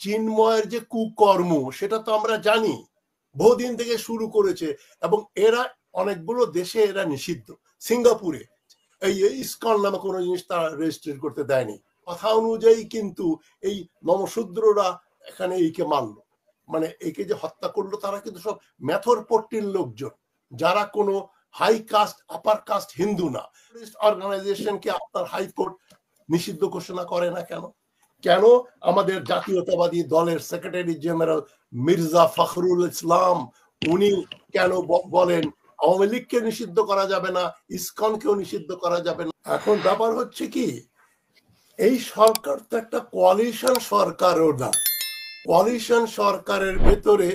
চিন্ময়ের যে কুকর্ম সেটা তো আমরা জানি, বহুদিন থেকে শুরু করেছে, এবং এরা অনেকগুলো দেশে এরা নিষিদ্ধ। সিঙ্গাপুরে এই ইসকন নামে কোনো জিনিস তারা রেজিস্ট্রেট করতে দেয়নি। কথা অনুযায়ী কিন্তু এই নমশূদ্ররা এখানে এইকে মানলো, মানে একে যে হত্যা করলো তারা কিন্তু সব মেথর পট্টির লোকজন, যারা কোনো high caste upper caste Hindu না। অর্গানাইজেশনকে আপনার হাইকোর্ট নিষিদ্ধ ঘোষণা করে না কেন? কেন আমাদের জাতীয়তাবাদী দলের সেক্রেটারি জেনারেল মির্জা ফখরুল ইসলাম উনি কেন বলেন আওয়ামী লীগকে নিষিদ্ধ করা যাবে না, ইসকনকেও নিষিদ্ধ করা যাবে না? এখন ব্যাপার হচ্ছে কি, এই সরকার তো একটা কোয়ালিশন সরকারও না। কোয়ালিশন সরকারের ভেতরে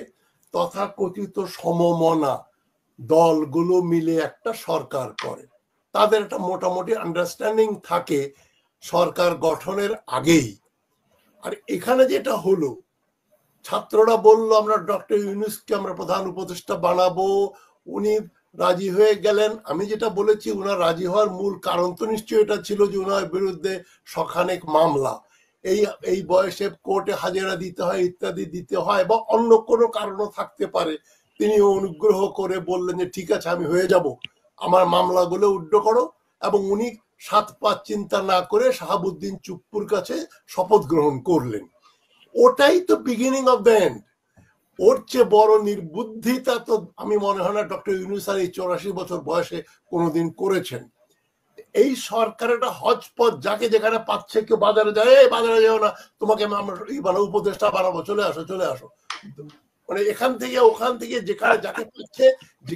তথাকথিত সমমনা দলগুলো মিলে একটা সরকার করে, তাদের একটা মোটামুটি আন্ডারস্ট্যান্ডিং থাকে সরকার গঠনের আগেই। আর এখানে যেটা হলো, ছাত্ররা বললো আমরা ডক্টর ইউনূসকে আমরা প্রধান উপদেষ্টা বানাবো, উনি রাজি হয়ে গেলেন। আমি যেটা বলেছি, উনার রাজি হওয়ার মূল কারণ তো নিশ্চয়ই এটা ছিল যে উনার বিরুদ্ধে শখানেক মামলা, এই বয়সে কোর্টে হাজিরা দিতে হয়, ইত্যাদি দিতে হয়, বা অন্য কোনো কারণও থাকতে পারে। তিনি অনুগ্রহ করে বললেন যে ঠিক আছে আমি হয়ে যাব, আমার মামলাগুলো উড্ড করো। এবং উনি 7-5 চিন্তা না করে শাহাবুদ্দিন চুপ্পুর কাছে শপথ গ্রহণ করলেন। ওটাই তো বিগিনিং অফ দ্য এন্ড। ওর চেয়ে বড় নির্বুদ্ধিতা তো আমি মনে হয় না ডক্টর ইউনূস এই 84 বছর বয়সে কোনোদিন করেছেন। এই সরকার একটা হজপথ, যাকে যেখানে পাচ্ছে, কেউ বাজারে যায়, এই বাজারে যাও না, তোমাকে আমরা উপদেষ্টা বানাবো, চলে আসো চলে আসো, মানে এখান থেকে ওখান থেকে যেখানে যাকে পাচ্ছে, যে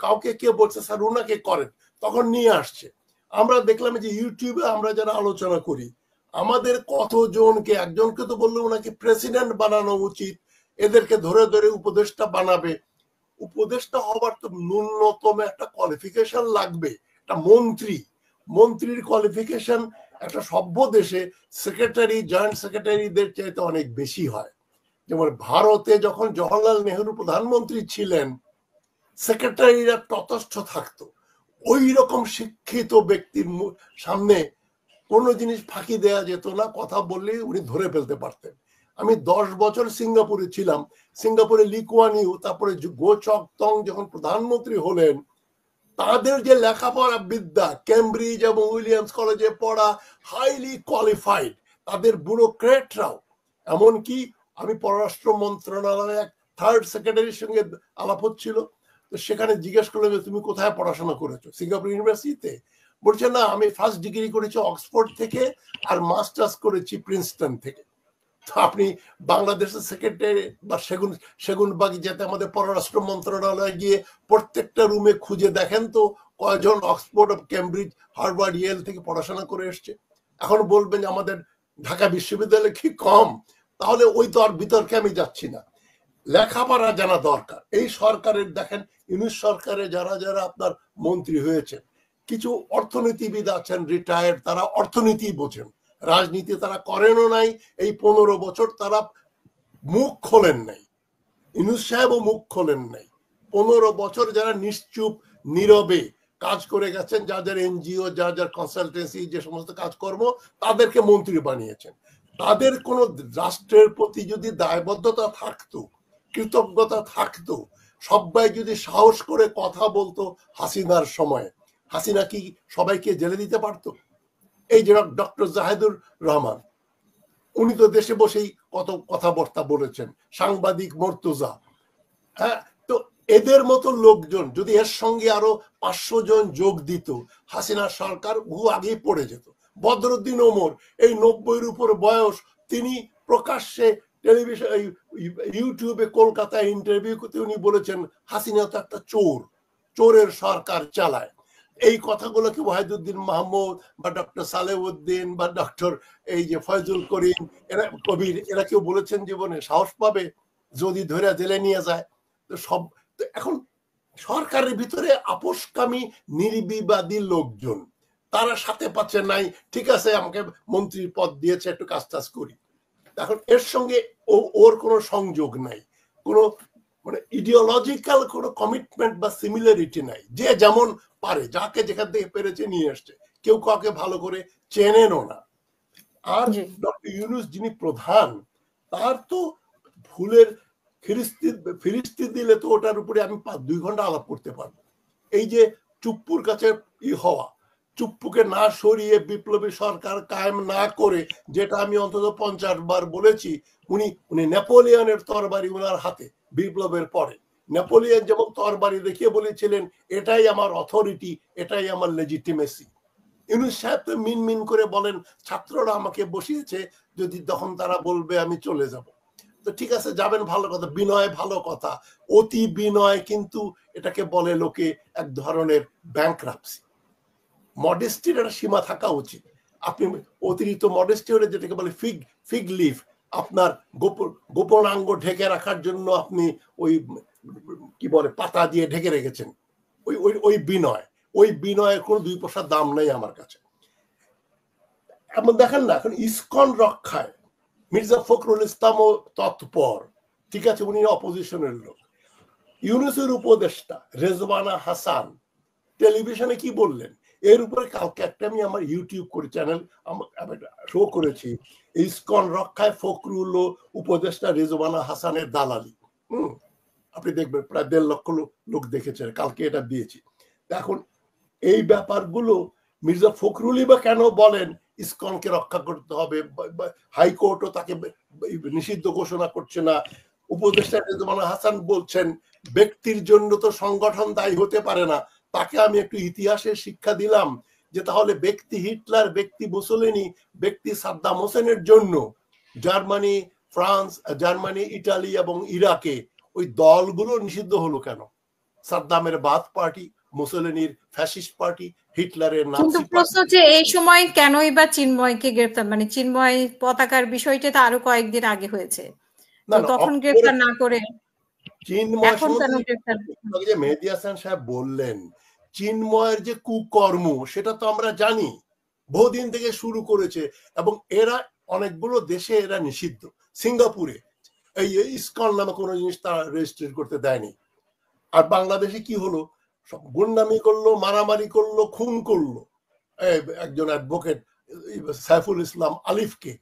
কাউকে কে বলছে স্যার ওনাকে করেন, তখন নিয়ে আসছে। আমরা দেখলাম যে ইউটিউবে আমরা যারা আলোচনা করি, আমাদের কতজনকে, একজনকে তো বললো ওনাকে প্রেসিডেন্ট বানানো উচিত, এদেরকে ধরে ধরে উপদেষ্টা বানাবে। উপদেষ্টা হবার তো ন্যূনতম একটা কোয়ালিফিকেশন লাগবে। একটা মন্ত্রীর কোয়ালিফিকেশন একটা সভ্য দেশে সেক্রেটারি, জয়েন্ট সেক্রেটারিদের চাইতে অনেক বেশি হয়। যেমন ভারতে যখন জওহরলাল নেহরু প্রধানমন্ত্রী ছিলেন, সেক্রেটারিরা তটস্থ থাকতো। ওই রকম শিক্ষিত ব্যক্তির সামনে কোনো জিনিস ফাঁকি দেয়া যেত না, কথা বললে উনি ধরে ফেলতে পারতেন। আমি 10 বছর সিঙ্গাপুরে ছিলাম। সিঙ্গাপুরে লি কুয়ান ইউ, তারপরে গো চক তং যখন প্রধানমন্ত্রী হলেন, তাদের যে লেখাপড়া বিদ্যা, কেমব্রিজ এবং উইলিয়ামস কলেজে পড়া, হাইলি কোয়ালিফাইড, তাদের ব্যুরোক্রেটরাও। এমনকি আমি পররাষ্ট্র মন্ত্রণালয়ে 3rd সেক্রেটারির সঙ্গে আলাপ হচ্ছিল, তো সেখানে জিজ্ঞেস করলো যে তুমি কোথায় পড়াশোনা করেছো? সিঙ্গাপুর ইউনিভার্সিটিতে। বলছে না, আমি ফার্স্ট ডিগ্রি করেছি অক্সফোর্ড থেকে, আর মাস্টার্স করেছি প্রিন্সটন থেকে। তো আপনি বাংলাদেশের সেক্রেটারি বা সেগুনবাগি যেতে আমাদের পররাষ্ট্র মন্ত্রণালয়ে গিয়ে প্রত্যেকটা রুমে খুঁজে দেখেন তো কয়জন অক্সফোর্ড, কেমব্রিজ, হার্ভার্ড, ইয়েল থেকে পড়াশোনা করে এসছে। এখন বলবেন আমাদের ঢাকা বিশ্ববিদ্যালয় কি কম? তাহলে ওই তো আর বিতর্কে আমি যাচ্ছি না। লেখাপড়া জানা দরকার। এই সরকারের দেখেন, ইউনূস সরকারে যারা যারা আপনার মন্ত্রী হয়েছেন, কিছু অর্থনীতিবিদ আছেন রিটায়ার্ড, তারা অর্থনীতি বোঝেন, রাজনীতি তারা করেনও নাই। এই 15 বছর তারা মুখ খোলেন নাই, ইউনূস সাহেবও মুখ খোলেন নাই। 15 বছর যারা নিশ্চুপ নীরবে কাজ করে গেছেন, যাদের এনজিও, যার কনসালটেন্সি, যে সমস্ত কাজকর্ম, তাদেরকে মন্ত্রী বানিয়েছেন। তাদের কোনো রাষ্ট্রের প্রতি যদি দায়বদ্ধতা থাকতো, কৃতজ্ঞতা থাকতো, সবাই যদি সাহস করে কথা বলতো হাসিনার সময়, হাসিনা কি সবাইকে জেলে দিতে পারতো? এই যে ডক্টর জাহেদুর রহমান, উনি তো দেশে বসেই কত কথাবার্তা বলেছেন, সাংবাদিক মর্তুজা, হ্যাঁ। তো এদের মতো লোকজন যদি এর সঙ্গে আরো 500 জন যোগ দিত, হাসিনা সরকার বহু আগেই পড়ে যেত। বদরুদ্দিন ওমর, এই 90-এর উপর বয়স, তিনি প্রকাশ্যে টেলিভিশন, ইউটিউবে, কলকাতায় ইন্টারভিউ করতে উনি বলেছেন হাসিনা তো একটা চোরের সরকার চালায়। এই কথাগুলো কি ওয়াহিদুদ্দিন মাহমুদ বা ডক্টর সালেউদ্দিন বা ডক্টর এই যে ফয়জুল করিম, কবির, এরা কেউ বলেছেন জীবনে? সাহস পাবে যদি ধরে জেলে নিয়ে যায়? তো সব এখন সরকারের ভিতরে আপোষকামী নির্বিবাদী লোকজন, তারা সাথে পাচ্ছে নাই, ঠিক আছে আমাকে মন্ত্রীর পদ দিয়েছে, একটু কাজ টাজ করি। এখন এর সঙ্গে ওর কোনো সংযোগ নাই, কোনো মানে ইডিওলজিক্যাল কোনো কমিটমেন্ট বা সিমিলারিটি নাই। যে যেমন পারে, যাকে যেখান থেকে পেরেছে নিয়ে আসছে, কেউ কাউকে ভালো করে চেনেনও না। আর ডক্টর ইউনূস যিনি প্রধান, তার তো ফুলের ফিরিস্তি দিলে তো ওটার উপরে আমি 2 ঘন্টা আলাপ করতে পারবো। এই যে চুপ্পুর কাছে হওয়া, চুপ্পুকে না সরিয়ে বিপ্লবী সরকার কায়েম না করে, যেটা আমি অন্তত 50 বার বলেছি, উনি নেপোলিয়নের তরবারি উনার হাতে বিপ্লবের পরে। নেপোলিয়ন যেমন তরবারি দেখিয়ে বলেছিলেন এটাই আমার অথরিটি, এটাই আমার লেজিটিমেসি। ইউনূস সাহেব তো মিন করে বলেন ছাত্ররা আমাকে বসিয়েছে, যদি তখন তারা বলবে আমি চলে যাব। তো ঠিক আছে, যাবেন, ভালো কথা, বিনয় ভালো কথা, অতি বিনয় কিন্তু এটাকে বলে লোকে এক ধরনের ব্যাংকরাপসি। মডেস্টির একটা সীমা থাকা উচিত। আপনি অতিরিক্ত মডেস্টি হলে যেটাকে বলে ফিগ লিভ, আপনার গোপনাঙ্গ ঢেকে রাখার জন্য আপনি ওই কি বলে পাতা দিয়ে ঢেকে রেখেছেন, ওই বিনয়, ওই বিনয়ের কোনো 2 পয়সা দাম নেই আমার কাছে। এমন দেখেন না, এখন ইসকন রক্ষায় মির্জা ফখরুল ইসলামও তৎপর, ঠিক আছে, উনি অপোজিশনের লোক। ইউনূসের উপদেষ্টা রেজওয়ানা হাসান টেলিভিশনে কি বললেন এর উপরে কালকে একটা আমি আমার ইউটিউব করে চ্যানেল শো করেছি, ইসকন রক্ষায় ফখরুল ও উপদেষ্টা রেজওয়ানা হাসানের দালালি। আপনি দেখবেন প্রায় 1.5 লক্ষ লোক দেখেছেন, কালকে এটা দিয়েছি। এখন এই ব্যাপারগুলো মির্জা ফখরুলই বা কেন বলেন ইসকনকে রক্ষা করতে হবে, হাইকোর্টও তাকে নিষিদ্ধ ঘোষণা করছে না। উপদেষ্টা রেজওয়ানা হাসান বলছেন ব্যক্তির জন্য তো সংগঠন দায়ী হতে পারে না, তাকে আমি একটু ইতিহাসের শিক্ষা দিলাম যে তাহলে ব্যক্তি হিটলার, ব্যক্তি মুসোলিনি, ব্যক্তি সাদ্দাম হোসেনের জন্য জার্মানি, ফ্রান্স, জার্মানি, ইটালি এবং ইরাকে ওই দলগুলো নিষিদ্ধ হলো কেন? সাদ্দামের বাথ পার্টি, মুসোলিনির ফ্যাসিস্ট পার্টি, হিটলারের নাৎসি কিন্তু প্রশ্ন যে এই সময় কেনই বা চিন্ময়কে গ্রেফতার, মানে চিন্ময় পতাকার বিষয়টা তো আরো কয়েকদিন আগে হয়েছে, তখন গ্রেফতার না করে চিন্ময় যে মেহেদী হাসান সাহেব বললেন চিন্ময়ের যে কুকর্ম সেটা তো আমরা জানি, বহুদিন থেকে শুরু করেছে এবং এরা অনেকগুলো দেশে এরা নিষিদ্ধ। সিঙ্গাপুরে এই ইসকন নামে কোনো জিনিস তারা রেজিস্ট্রেট করতে দেয়নি। আর বাংলাদেশে কি হলো, সব গুন্ডামি করলো, মারামারি করলো, খুন করলো একজন অ্যাডভোকেট সাইফুল ইসলাম আলিফকে,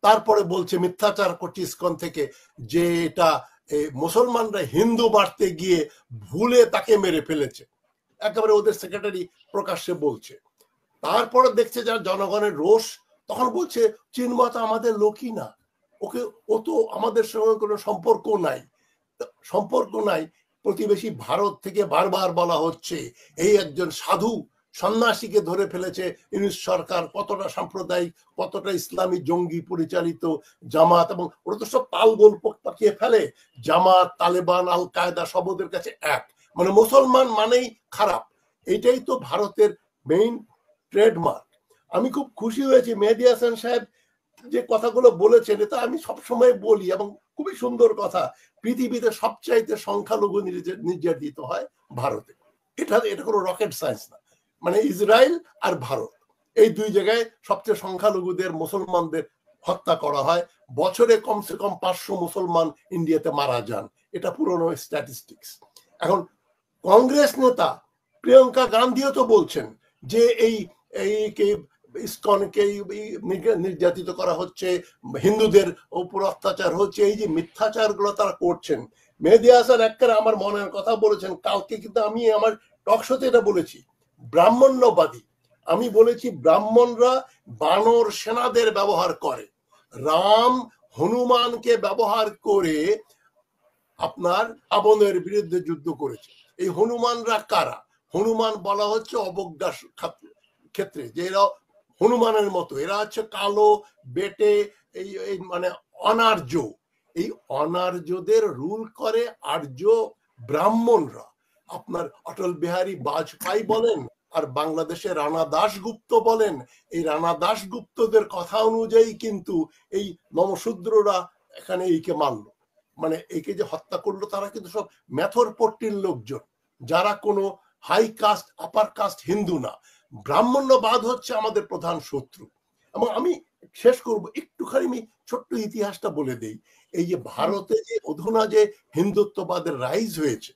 তারপরে বলছে মিথ্যাচার করছে ইসকন থেকে, যে এটা মুসলমানরা হিন্দু বাড়তে গিয়ে ভুলে তাকে মেরে ফেলেছে, একেবারে ওদের সেক্রেটারি প্রকাশ্যে বলছে। তারপরে দেখছে যারা জনগণের রোষ, তখন বলছে চিন্ময় তো আমাদের লোকই না, ওকে, ও তো আমাদের সঙ্গে কোনো সম্পর্ক নাই। প্রতিবেশী ভারত থেকে বারবার বলা হচ্ছে এই একজন সাধু সন্ন্যাসীকে ধরে ফেলেছে ইউনূস সরকার, কতটা সাম্প্রদায়িক, কতটা ইসলামী জঙ্গি পরিচালিত জামাত, এবং ওরা তো সব তাল গোল পাকিয়ে ফেলে, জামাত, তালেবান, আল কায়দা সব ওদের কাছে এক, মানে মুসলমান মানেই খারাপ। এটাই তো ভারতের মেইন ট্রেডমার্ক। আমি খুব খুশি হয়েছি মেহেদী হাসান সাহেব যে কথাগুলো বলেছেন, এটা আমি সবসময় বলি এবং খুবই সুন্দর কথা, পৃথিবীতে সবচাইতে সংখ্যালঘু নির্যাতিত হয় ভারতে। এটা কোনো রকেট সায়েন্স না, মানে ইসরায়েল আর ভারত এই 2 জায়গায় সবচেয়ে সংখ্যালঘুদের, মুসলমানদের হত্যা করা হয়। বছরে কমসে কম 500 মুসলমান ইন্ডিয়াতে মারা যান, এটা পুরনো স্ট্যাটিস্টিক্স। এখন কংগ্রেস নেতা প্রিয়াঙ্কা গান্ধীও তো বলছেন যে এই ইসকনকে নির্যাতিত করা হচ্ছে, হিন্দুদের উপর অত্যাচার হচ্ছে, এই যে মিথ্যাচার গুলো তারা করছেন। মেহেদী হাসান একেবারে আমার মনের কথা বলেছেন কালকে, কিন্তু আমি আমার টক শোতে এটা বলেছি, ব্রাহ্মণ্যবাদী। আমি বলেছি ব্রাহ্মণরা বানর সেনাদের ব্যবহার করে, রাম হনুমানকে ব্যবহার করে আপনার রাবণের বিরুদ্ধে যুদ্ধ করেছে। এই হনুমানরা কারা? হনুমান বলা হচ্ছে অবজ্ঞা ক্ষেত্রে, যে এরা হনুমানের মতো, এরা হচ্ছে কালো, বেটে, এই মানে অনার্য। এই অনার্যদের রুল করে আর্য ব্রাহ্মণরা। আপনার অটল বিহারী বাজপেয়ী বলেন আর বাংলাদেশে রানা দাশগুপ্ত বলেন, এই রানা দাশগুপ্তদের কথা অনুযায়ী কিন্তু এই নমশূদ্ররা এখানে এইকে মারলো, মানে একে যে হত্যা করলো তারা কিন্তু সব মেথর পট্টির লোকজন, যারা কোনো high caste upper caste Hindu না। ব্রাহ্মণ্যবাদ হচ্ছে আমাদের প্রধান শত্রু। এবং আমি শেষ করব, একটুখানি আমি ছোট্ট ইতিহাসটা বলে দেই। এই যে ভারতে যে অধুনা যে হিন্দুত্ববাদের রাইজ হয়েছে,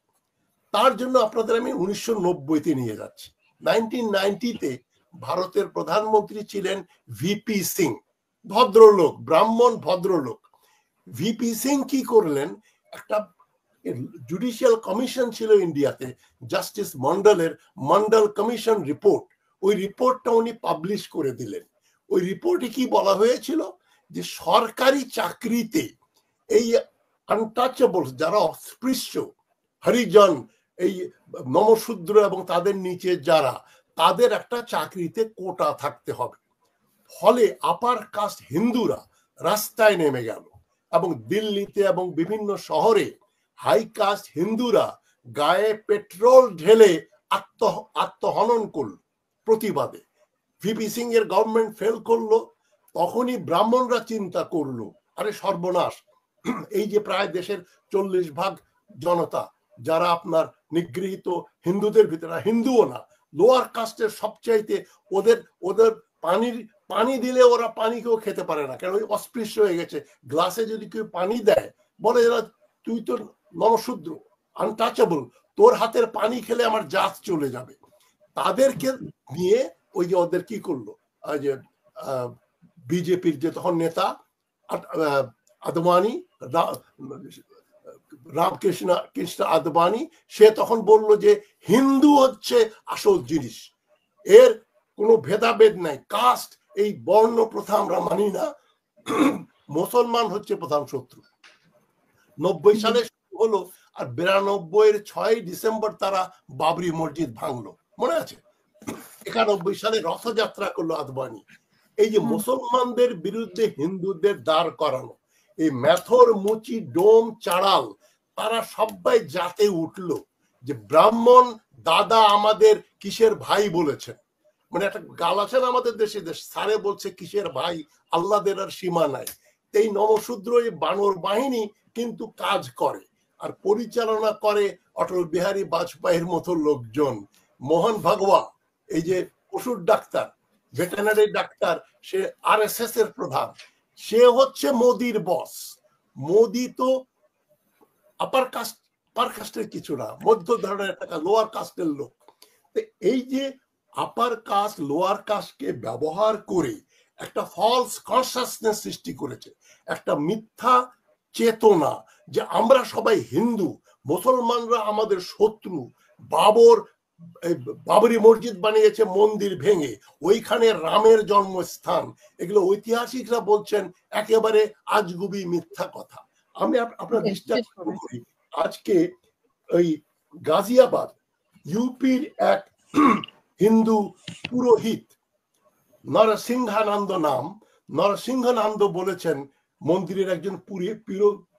তার জন্য আপনাদের আমি 1990-তে নিয়ে যাচ্ছি। 1990-তে ভারতের প্রধানমন্ত্রী ছিলেন ভিপি সিং, ভদ্রলোক, ব্রাহ্মণ ভদ্রলোক। ভিপি সিং কি করলেন, একটা জুডিশিয়াল কমিশন ছিল ইন্ডিয়াতে, জাস্টিস মন্ডলের মন্ডল কমিশন রিপোর্ট, ওই রিপোর্টটা উনি পাবলিশ করে দিলেন। ওই রিপোর্টে কি বলা হয়েছিল যে সরকারি চাকরিতে এই আনটাচেবল যারা অস্পৃশ্য, হরিজন, এই নমশূদ্র এবং তাদের নিচে যারা, তাদের একটা চাকরিতে কোটা থাকতে হবে। ফলে আপার কাস্ট হিন্দুরা রাস্তায় নেমে গেল এবং দিল্লিতে এবং বিভিন্ন শহরে হাই কাস্ট হিন্দুরা গায়ে পেট্রোল ঢেলে আত্মহনন করল প্রতিবাদে। ভিপি সিং এর গভর্নমেন্ট ফেল করলো, তখনই ব্রাহ্মণরা চিন্তা করলো, আরে সর্বনাশ, এই যে প্রায় দেশের 40% জনতা যারা আপনার নিগৃহীত হিন্দুদের ভিতরে, হিন্দুও না, লোয়ার কাস্টের সবচাইতে ওদের পানি দিলে ওরা পানি কেউ খেতে পারে না, কারণ ওই অস্পৃশ্য হয়ে গেছে। গ্লাসে যদি কেউ পানি দেয় বলে তুই তো নমশূদ্র, আনটাচেবল, তোর হাতের পানি খেলে আমার জাত চলে যাবে। তাদেরকে নিয়ে ওই যে ওদের কি করলো, যে বিজেপির যে তখন নেতা আদবানি, রামকৃষ্ণ আদবানি, সে তখন বলল যে হিন্দু হচ্ছে আসল জিনিস, এর কোনো ভেদাভেদ নাই, কাস্ট এই বর্ণ প্রথা আমরা মানি না, মুসলমান হচ্ছে প্রধান শত্রু। 90 সালে হলো, আর 92-এর 6 ডিসেম্বর তারা বাবরি মসজিদ ভাঙলো, মনে আছে? 91 সালে রথযাত্রা করলো আদবানি। এই যে মুসলমানদের বিরুদ্ধে হিন্দুদের দাঁড় করানো, এই মেথর, মুচি, ডোম, চাড়াল, তারা সবাই জাতে উঠলো যে ব্রাহ্মণ দাদা আমাদের কিসের ভাই বলেছেন। মানে একটা গাল আছে না আমাদের দেশে, সারে বলছে কিসের ভাই, আল্লাহদের আর সীমা নাই। এই নমশূদ্র এই বানর বাহিনী কিন্তু কাজ করে আর পরিচালনা করে অটল বিহারী বাজপেয়ীর মতো লোকজন। মোহন ভাগওয়া, এই যে পশুর ডাক্তার, ভেটেরিনারি ডাক্তার, সে আরএসএস এর প্রধান, সে হচ্ছে মোদির বস। মোদি তো আপার কাস্টের কিছু না, মধ্য ধরনের একটা লোয়ার কাস্টের লোক। এই যে আপার কাস্ট লোয়ার কাস্টকে ব্যবহার করে একটা ফলস কনসাসনেস সৃষ্টি করেছে, একটা মিথ্যা চেতনা যে আমরা সবাই হিন্দু, মুসলমানরা আমাদের শত্রু। বাবরি মসজিদ বানিয়েছে মন্দির ভেঙে, ওইখানে রামের জন্মস্থান, এগুলো ঐতিহাসিকরা বলছেন একেবারে আজগুবি মিথ্যা কথা। আমি আপনার দৃষ্টি করি, আজকে ওই গাজিয়াবাদ ইউপির এক হিন্দু পুরোহিত নরসিংহানন্দ নাম, নরসিংহানন্দ বলেছেন, মন্দিরের একজন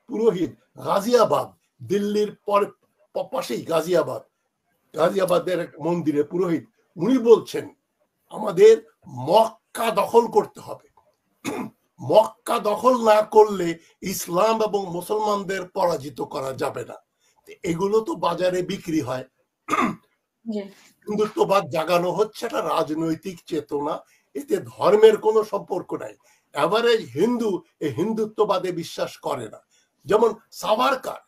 পুরোহিত, গাজিয়াবাদ দিল্লির পাশেই গাজিয়াবাদের মন্দিরের পুরোহিত, উনি বলছেন আমাদের মক্কা দখল করতে হবে, মক্কা দখল না করলে ইসলাম এবং মুসলমানদের পরাজিত করা যাবে না। এগুলো তো বাজারে বিক্রি হয়। হিন্দুত্ববাদ জাগানো হচ্ছে একটা রাজনৈতিক চেতনা, এতে ধর্মের কোনো সম্পর্ক নাই। এভারেজ হিন্দু এই হিন্দুত্ববাদে বিশ্বাস করে না। যেমন সাভারকার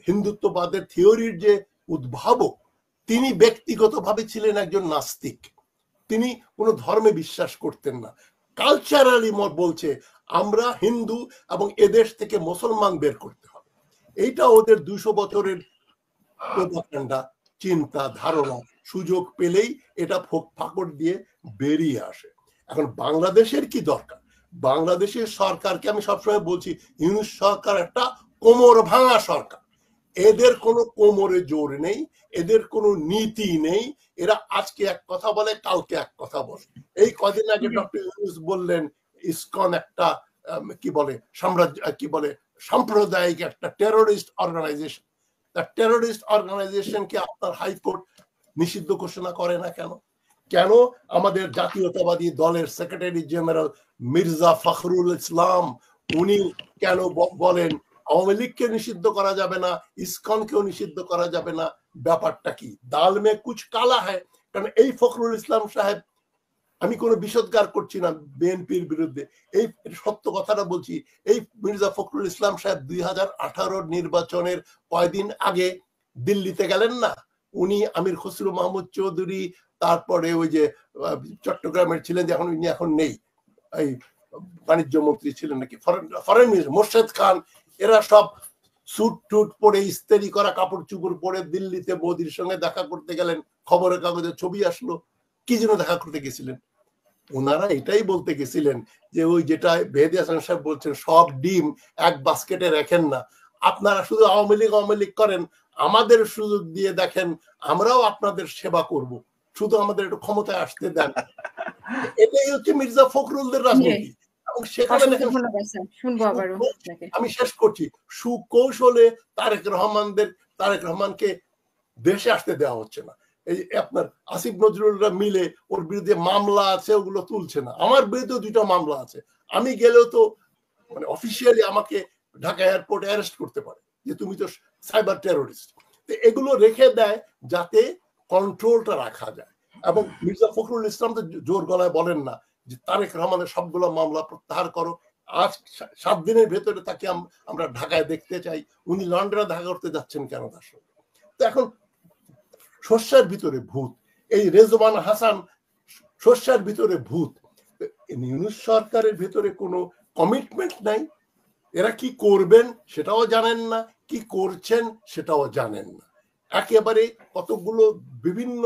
হিন্দুত্ববাদের থিওরির যে উদ্ভাবক, তিনি ব্যক্তিগতভাবে ছিলেন একজন নাস্তিক, তিনি কোনো ধর্মে বিশ্বাস করতেন না। কালচারালি বলছে আমরা হিন্দু এবং এদেশ থেকে মুসলমান বের করতে হবে। এইটা ওদের 200 বছরের প্রোপাগান্ডা, চিন্তা, ধারণা, সুযোগ পেলেই এটা ফাঁকড় দিয়ে বেরিয়ে আসে। এখন বাংলাদেশের কি দরকার? বাংলাদেশের সরকারকে আমি সবসময় বলছি, ইউনূস সরকার একটা কোমর ভাঙা সরকার, এদের কোনো কোমরে জোর নেই, এদের কোনো নীতি নেই, এরা আজকে এক কথা বলে কালকে এক কথা বলে। এই কদিন আগে ডক্টর ইউনূস বললেন ইসকন একটা সাম্প্রদায়িক একটা টেরোরিস্ট অর্গানাইজেশন। টেরোরিস্ট অর্গানাইজেশনকে আপনার হাইকোর্ট নিষিদ্ধ ঘোষণা করে না কেন? কেন আমাদের জাতীয়তাবাদী দলের সেক্রেটারি জেনারেল মির্জা ফখরুল ইসলাম উনি কেন বলেন আওয়ামী লীগকে নিষিদ্ধ করা যাবে না, ইসকনকেও নিষিদ্ধ করা যাবে না? ব্যাপারটা কি? দাল মে কুছ কালা হয়। কারণ এই ফখরুল ইসলাম সাহেব, আমি কোনো বিষোদ্গার করছি না বিএনপির বিরুদ্ধে, এই সত্য কথাটা বলছি, এই মির্জা ফখরুল ইসলাম সাহেব 2018 নির্বাচনের কয়েকদিন আগে দিল্লিতে গেলেন না, উনি আমির খসরু মাহমুদ চৌধুরী, তারপরে ওই যে চট্টগ্রামের ছিলেন যে এখন নেই, এই বাণিজ্য মন্ত্রী ছিলেন নাকি, ফরেন মিনিস্টার মোর্শেদ খান, এরা সব স্যুট টুট পরে ইস্তেরি করা কাপড় চুপড় পরে দিল্লিতে মোদির সঙ্গে দেখা করতে গেলেন, খবরের কাগজে ছবি আসলো। কি জন্য দেখা করতে গেছিলেন? ওনারা এটাই বলতে গেছিলেন যে ওই যেটা মেহেদী হাসান সাহেব বলছেন, সব ডিম এক বাস্কেটে রাখেন না, আপনারা শুধু আওয়ামী লীগ করেন, আমাদের সুযোগ দিয়ে দেখেন, আমরাও আপনাদের সেবা করব, শুধু আমাদের একটু ক্ষমতায় আসতে দেন। এটাই হচ্ছে মির্জা ফখরুলদের রাজনীতি। এবং সেখানে আমি শেষ করছি, সুকৌশলে তারেক রহমানকে দেশে আসতে দেওয়া হচ্ছে না। এই আপনার আসিফ নজরুলরা মিলে ওর বিরুদ্ধে মামলা আছে, ওগুলো তুলছে না। আমার বিরুদ্ধে 2টা মামলা আছে, আমি গেলেও তো মানে অফিসিয়ালি আমাকে ঢাকা এয়ারপোর্টে অ্যারেস্ট করতে পারে যে তুমি তো সাইবার টেরোরিস্ট। তো এগুলো রেখে দেয় যাতে কন্ট্রোলটা রাখা যায়। এবং মির্জা ফখরুল ইসলাম তো জোর গলায় বলেন না যে তারেক রহমানের সবগুলো মামলা প্রত্যাহার করো, আজ 7 দিনের ভেতরে তাকে আমরা ঢাকায় দেখতে চাই। উনি লন্ডনে দেখা করতে যাচ্ছেন কেন তার সঙ্গে? তো এখন শস্যের ভিতরে ভূত, এই রেজওয়ান হাসান শস্যের ভিতরে ভূত। ইউনূস সরকারের ভিতরে কোনো কমিটমেন্ট নাই, এরা কি করবেন সেটাও জানেন না, কি করছেন সেটাও জানেন না। একেবারে কতগুলো বিভিন্ন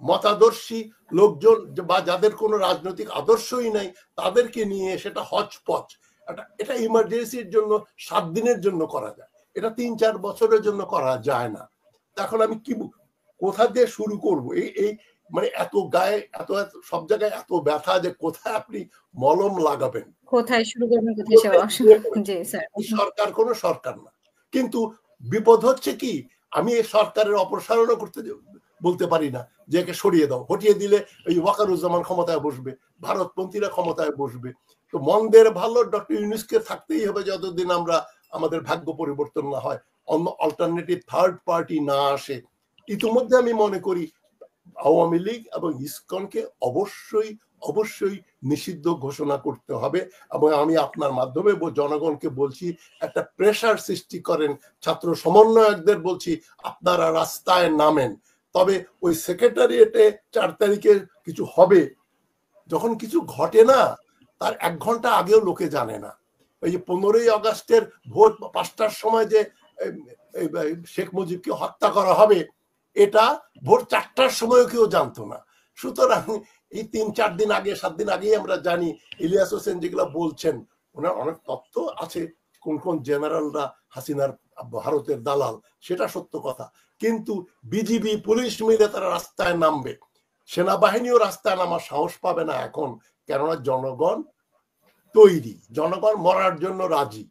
মতাদর্শী লোকজন বা যাদের কোনো রাজনৈতিক আদর্শই নাই তাদেরকে নিয়ে সেটা হচপচ। এটা ইমার্জেন্সির জন্য 7 দিনের জন্য করা যায়, এটা 3-4 বছরের জন্য করা যায় না। এখন আমি কি কোথা দিয়ে শুরু করব? এই মানে এত গায়ে এত সব জায়গায় এত ব্যথা যে কোথায় আপনি মলম লাগাবেন, কোথায় শুরু করবেন, সরকার কোনো সরকার না। কিন্তু বিপদ হচ্ছে কি, আমি এই সরকারের অপসারণও করতে বলতে পারি না যে একে সরিয়ে দাও, হটিয়ে দিলে ওই ওয়াকারুজ্জামান ক্ষমতায় বসবে, ভারতপন্থীরা ক্ষমতায় বসবে। তো মন্দের ভালো ডক্টর ইউনূসকে থাকতেই হবে যতদিন আমরা আমাদের ভাগ্য পরিবর্তন না হয়, অন্য অল্টারনেটিভ থার্ড পার্টি না আসে। ইতিমধ্যে আমি মনে করি আওয়ামী লীগ এবং ইসকনকে অবশ্যই নিষিদ্ধ ঘোষণা করতে হবে। এবং আমি আপনার মাধ্যমে জনগণকে বলছি, একটা প্রেসার সৃষ্টি করেন, ছাত্র সমন্বয়কদের বলছি আপনারা রাস্তায় নামেন। তবে ওই সেক্রেটারিয়েটে 4 তারিখে কিছু হবে, যখন কিছু ঘটে না তার 1 ঘন্টা আগেও লোকে জানে না। ওই যে 15ই আগস্টের ভোর 5টার সময় যে শেখ মুজিবকে হত্যা করা হবে, এটা ভোর 4টার সময়ও কেউ জানতো না। সুতরাং এই 3-4 দিন আগে 7 দিন আগেই আমরা জানি। ইলিয়াস হোসেন যেগুলো বলছেন, ওনার অনেক তথ্য আছে, কোন কোন জেনারেলরা হাসিনার ভারতের দালাল, সেটা সত্য কথা। কিন্তু বিজিবি পুলিশ মিলে তারা রাস্তায় নামবে, সেনাবাহিনীও রাস্তায় নামার সাহস পাবে না এখন, কেননা জনগণ তৈরি, জনগণ মরার জন্য রাজি।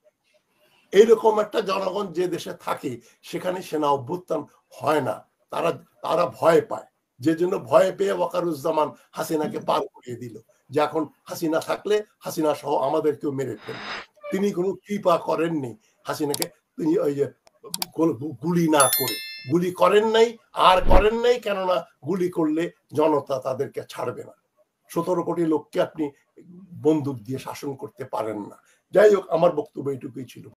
এইরকম একটা জনগণ যে দেশে থাকে সেখানে সেনা অভ্যুত্থান হয় না, তারা ভয় পায়। যে জন্য ভয় পেয়ে ওয়াকারুজ্জামান হাসিনাকে পার করিয়ে দিল, যে এখন হাসিনা থাকলে হাসিনা সহ আমাদেরকেও মেরে ফেলবে। তিনি কোনো কৃপা করেননি হাসিনাকে, তিনি ওই যে গুলি না করে, গুলি করেন নাই আর করেন নাই, কেননা গুলি করলে জনতা তাদেরকে ছাড়বে না। 17 কোটি লোককে আপনি বন্দুক দিয়ে শাসন করতে পারেন না। যাই হোক, আমার বক্তব্য এইটুকুই ছিল।